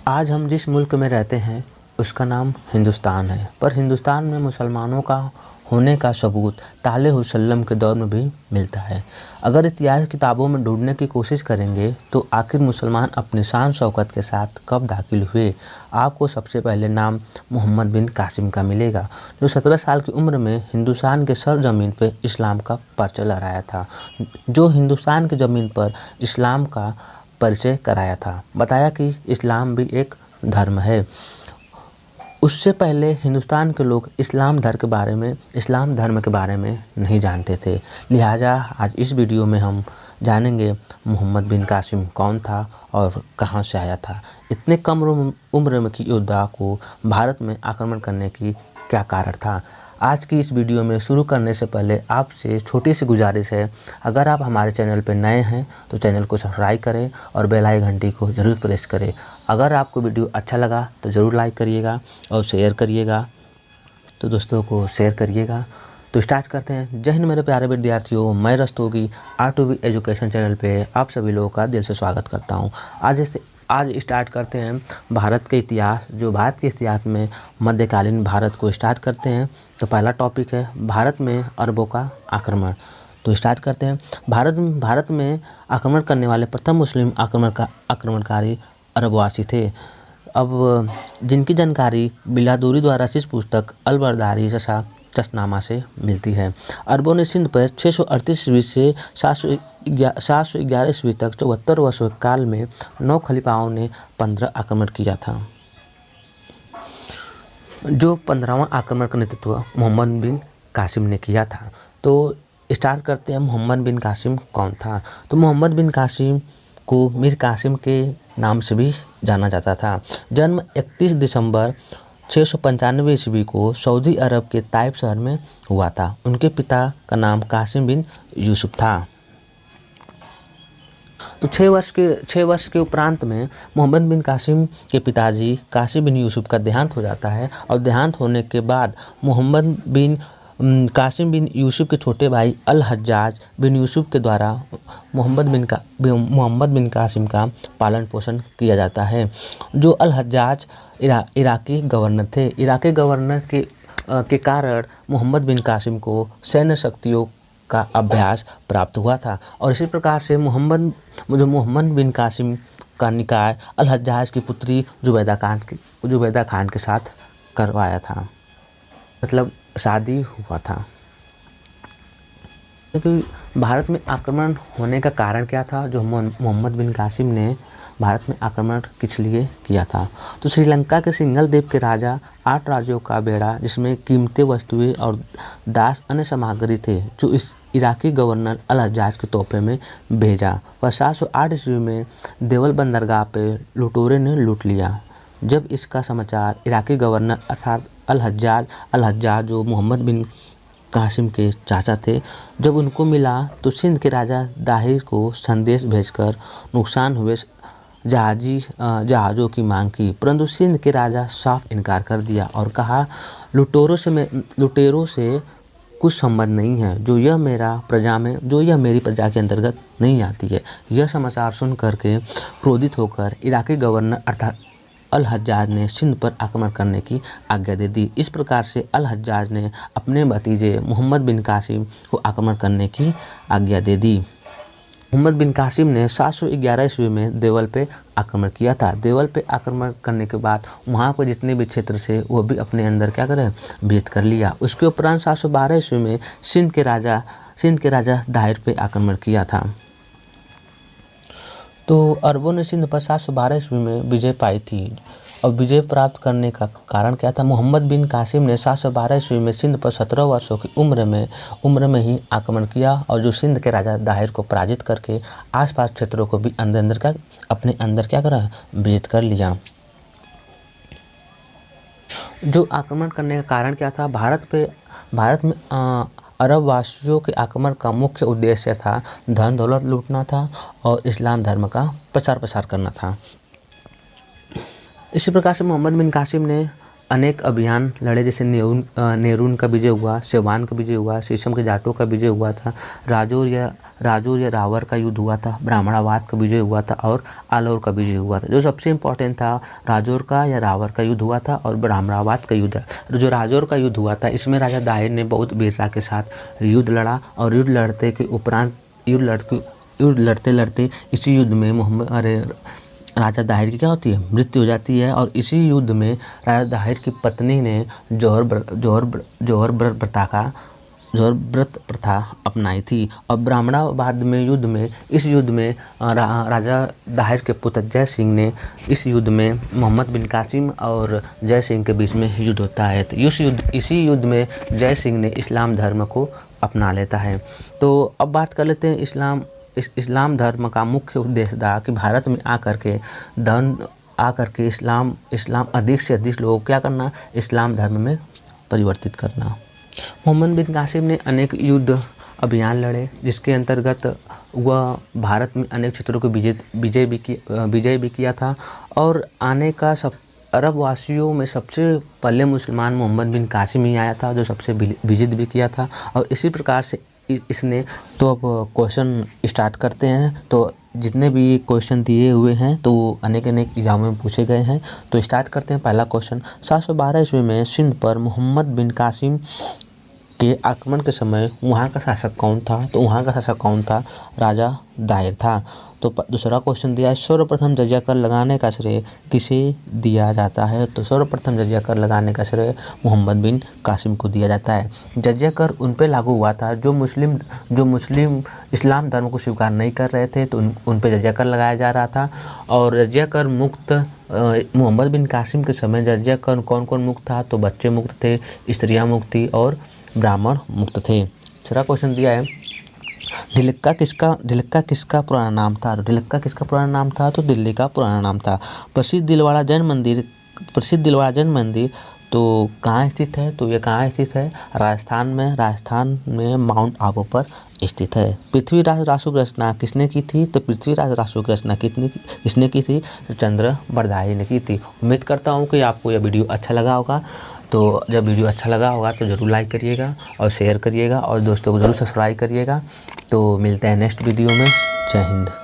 आज हम जिस मुल्क में रहते हैं उसका नाम हिंदुस्तान है, पर हिंदुस्तान में मुसलमानों का होने का सबूत ताले हुसल्लम के दौर में भी मिलता है। अगर इतिहास किताबों में ढूंढने की कोशिश करेंगे तो आखिर मुसलमान अपनी शान शौकत के साथ कब दाखिल हुए, आपको सबसे पहले नाम मोहम्मद बिन कासिम का मिलेगा, जो 17 साल की उम्र में हिंदुस्तान के सरजमीन पर इस्लाम का परचम लहराया था। जो हिंदुस्तान की ज़मीन पर इस्लाम का परिचय कराया था, बताया कि इस्लाम भी एक धर्म है। उससे पहले हिंदुस्तान के लोग इस्लाम धर्म के बारे में नहीं जानते थे। लिहाजा आज इस वीडियो में हम जानेंगे मोहम्मद बिन कासिम कौन था और कहां से आया था। इतने कम उम्र में की योद्धा को भारत में आक्रमण करने की क्या कारण था। आज की इस वीडियो में शुरू करने से पहले आपसे छोटी सी गुजारिश है, अगर आप हमारे चैनल पर नए हैं तो चैनल को सब्सक्राइब करें और बेल आइकन घंटी को ज़रूर प्रेस करें। अगर आपको वीडियो अच्छा लगा तो ज़रूर लाइक करिएगा और शेयर करिएगा, तो दोस्तों को शेयर करिएगा। तो स्टार्ट करते हैं। जय हिंद मेरे प्यारे विद्यार्थियों, मैं रस्तोगी R2V एजुकेशन चैनल पे आप सभी लोगों का दिल से स्वागत करता हूँ। आज स्टार्ट करते हैं भारत के इतिहास, जो भारत के इतिहास में मध्यकालीन भारत को स्टार्ट करते हैं। तो पहला टॉपिक है भारत में अरबों का आक्रमण। तो स्टार्ट करते हैं। भारत में आक्रमण करने वाले प्रथम मुस्लिम आक्रमणकारी अरबवासी थे। अब जिनकी जानकारी बिलादूरी द्वारा रचित पुस्तक अल-बरदारी चशनामा से मिलती है। अरबों ने सिंध पर 638 ईस्वी से 711 ईस्वी तक 74 वर्षों के काल में 9 खलीफाओं ने 15 आक्रमण किया था, जो 15वां आक्रमण का नेतृत्व मोहम्मद बिन कासिम ने किया था। तो स्टार्ट करते हैं, मोहम्मद बिन कासिम कौन था। तो मोहम्मद बिन कासिम को मीर कासिम के नाम से भी जाना जाता था। जन्म 31 दिसंबर 695 ईस्वी को सऊदी अरब के ताइफ शहर में हुआ था। उनके पिता का नाम कासिम बिन यूसुफ था। तो 6 वर्ष के उपरांत में मोहम्मद बिन कासिम के पिताजी कासिम बिन यूसुफ का देहांत हो जाता है और देहांत होने के बाद मोहम्मद बिन कासिम बिन यूसुफ के छोटे भाई अल हज्जाज बिन यूसुफ के द्वारा मोहम्मद बिन कासिम का पालन पोषण किया जाता है। जो अल हज्जाज इराकी गवर्नर थे। इराकी गवर्नर के कारण मोहम्मद बिन कासिम को सैन्य शक्तियों का अभ्यास प्राप्त हुआ था और इसी प्रकार से मोहम्मद बिन कासिम का निकाय अल हज्जाज की पुत्री जुबैदा खान के साथ करवाया था, मतलब शादी हुआ था। क्योंकि भारत में आक्रमण होने का कारण क्या था, जो मोहम्मद बिन कासिम ने भारत में आक्रमण किस लिए किया था। तो श्रीलंका के सिंघल द्वीप के राजा 8 राज्यों का बेड़ा, जिसमें कीमती वस्तुएं और दास अन्य सामग्री थे, जो इस इराकी गवर्नर अल हज्जाज के तोहफे में भेजा। वह 708 ईस्वी में देवल बंदरगाह पे लुटेरों ने लूट लिया। जब इसका समाचार इराकी गवर्नर अर्थात अल हज्जाज जो मोहम्मद बिन कासिम के चाचा थे, जब उनको मिला तो सिंध के राजा दाहिर को संदेश भेजकर नुकसान हुए जहाज़ों की मांग की, परंतु सिंध के राजा साफ इनकार कर दिया और कहा, लुटेरों से कुछ संबंध नहीं है, जो यह मेरी प्रजा के अंतर्गत नहीं आती है। यह समाचार सुन करके क्रोधित होकर इराकी गवर्नर अर्थात अल हज्जाज ने सिंध पर आक्रमण करने की आज्ञा दे दी। इस प्रकार से अल हज्जाज ने अपने भतीजे मोहम्मद बिन कासिम को आक्रमण करने की आज्ञा दे दी। मोहम्मद बिन कासिम ने 711 ईस्वी में देवल पे आक्रमण किया था। देवल पे आक्रमण करने के बाद वहाँ पर जितने भी क्षेत्र से वो भी अपने अंदर क्या करें, विजित कर लिया। उसके उपरांत 712 ईस्वी में सिंध के राजा दाहिर पे आक्रमण किया था। तो अरबों ने सिंध पर 712 ईस्वी में विजय पाई थी और विजय प्राप्त करने का कारण क्या था। मोहम्मद बिन कासिम ने 712 ईस्वी में सिंध पर 17 वर्षों की उम्र में ही आक्रमण किया और जो सिंध के राजा दाहिर को पराजित करके आसपास क्षेत्रों को भी अपने अंदर क्या करा, विजित कर लिया। जो आक्रमण करने का कारण क्या था, भारत में अरब वासियों के आक्रमण का मुख्य उद्देश्य था धन दौलत लूटना था और इस्लाम धर्म का प्रचार प्रसार करना था। इसी प्रकार से मोहम्मद बिन कासिम ने अनेक अभियान लड़े, जैसे नेरून का विजय हुआ, सिवान का विजय हुआ, शीशम के जाटों का विजय हुआ था, राजौर या रावर का युद्ध हुआ था, ब्राह्मणाबाद का विजय हुआ था और आलौर का विजय हुआ था। जो सबसे इम्पोर्टेंट था, राजौर का या रावर का युद्ध हुआ था और ब्राह्मणाबाद का युद्ध। जो राजौर का युद्ध हुआ था, इसमें राजा दाहिर ने बहुत वीरता के साथ युद्ध लड़ा और युद्ध लड़ते के उपरांत युद्ध लड़ते लड़ते इसी युद्ध में राजा दाहिर की क्या होती है, मृत्यु हो जाती है। और इसी युद्ध में राजा दाहिर की पत्नी ने जौहर व्रत प्रथा अपनाई थी। और ब्राह्मणाबाद में इस युद्ध में राजा दाहिर के पुत्र जय सिंह ने, इस युद्ध में मोहम्मद बिन कासिम और जय सिंह के बीच में युद्ध होता है। तो इसी युद्ध में जय सिंह ने इस्लाम धर्म को अपना लेता है। तो अब बात कर लेते हैं इस्लाम धर्म का मुख्य उद्देश्य था कि भारत में आकर के इस्लाम अधिक से अधिक लोगों को क्या करना, इस्लाम धर्म में परिवर्तित करना। मोहम्मद बिन कासिम ने अनेक युद्ध अभियान लड़े, जिसके अंतर्गत वह भारत में अनेक क्षेत्रों को विजय भी किया था। और आने का अरब वासियों में सबसे पहले मुसलमान मोहम्मद बिन कासिम ही आया था, जो सबसे विजित भी किया था। और इसी प्रकार से इसने, तो अब क्वेश्चन स्टार्ट करते हैं। तो जितने भी क्वेश्चन दिए हुए हैं तो अनेक एग्जामों में पूछे गए हैं। तो स्टार्ट करते हैं। पहला क्वेश्चन, 712 ईस्वी में सिंध पर मोहम्मद बिन कासिम के आक्रमण के समय वहाँ का शासक कौन था? तो वहाँ का शासक कौन था? राजा दाहिर था। तो दूसरा क्वेश्चन दिया है, सर्वप्रथम जजिया कर लगाने का श्रेय किसे दिया जाता है? तो सर्वप्रथम जजिया कर लगाने का श्रेय मोहम्मद बिन कासिम को दिया जाता है। जजिया कर उन पे लागू हुआ था जो मुस्लिम इस्लाम धर्म को स्वीकार नहीं कर रहे थे, तो उन पे जजिया कर लगाया जा रहा था। और जजिया कर मुक्त मोहम्मद बिन कासिम के समय जजिया कर कौन कौन मुक्त था? तो बच्चे मुक्त थे, स्त्रियाँ मुक्त थी और ब्राह्मण मुक्त थे। तीसरा क्वेश्चन दिया है, ढिल्का किसका पुराना नाम था? ढिल्का किसका पुराना नाम था? तो दिल्ली का पुराना नाम था। प्रसिद्ध दिलवाड़ा जैन मंदिर तो कहाँ स्थित है? तो ये कहाँ स्थित है? राजस्थान में माउंट आबू पर स्थित है। पृथ्वीराज रासु की रचना किसने की थी? तो पृथ्वीराज रासु की रचना किसने की थी? तो चंद्र बरदाई ने की थी। उम्मीद करता हूँ कि आपको यह वीडियो अच्छा लगा होगा। तो जब वीडियो अच्छा लगा होगा तो ज़रूर लाइक करिएगा और शेयर करिएगा और दोस्तों को ज़रूर सब्सक्राइब करिएगा। तो मिलते हैं नेक्स्ट वीडियो में। जय हिंद।